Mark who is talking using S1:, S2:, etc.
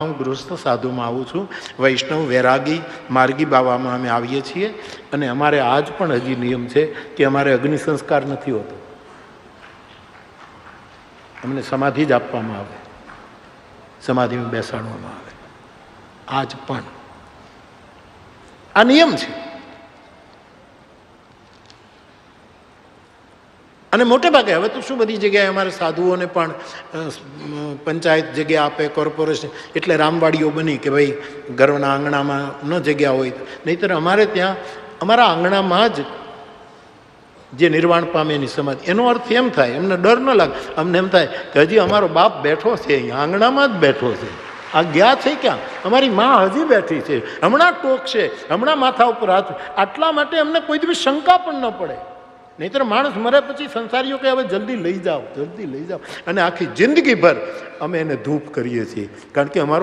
S1: હું ગૃહસ્થ સાધુમાં આવું છું. વૈષ્ણવ વૈરાગી માર્ગી બાવામાં અમે આવીએ છીએ અને અમારે આજ પણ હજી નિયમ છે કે અમારે અગ્નિ સંસ્કાર નથી હોતો, અમને સમાધિ જ આપવામાં આવે, સમાધિમાં બેસાડવામાં આવે. આજ પણ આ નિયમ છે. અને મોટે ભાગે હવે તો શું બધી જગ્યાએ અમારે સાધુઓને પણ પંચાયત જગ્યા આપે, કોર્પોરેશન, એટલે રામવાડીઓ બની કે ભાઈ ઘરના આંગણામાં ન જગ્યા હોય. નહીંતર અમારે ત્યાં અમારા આંગણામાં જ જે નિર્વાણ પામે એની સમાધિ. એનો અર્થ એમ થાય, એમને ડર ન લાગે, અમને એમ થાય કે હજી અમારો બાપ બેઠો છે અહીંયા આંગણામાં જ બેઠો છે, આ ગયા છે ક્યાં, અમારી માં હજી બેઠી છે, હમણાં ટોકશે, હમણાં માથા ઉપર હાથ. આટલા માટે અમને કોઈ દિવસ શંકા પણ ન પડે. નહીંતર માણસ મરે પછી સંસારીઓ કે હવે જલ્દી લઈ જાઓ, જલ્દી લઈ જાઓ, અને આખી જિંદગીભર અમે એને ધૂપ કરીએ છીએ. કારણ કે અમારો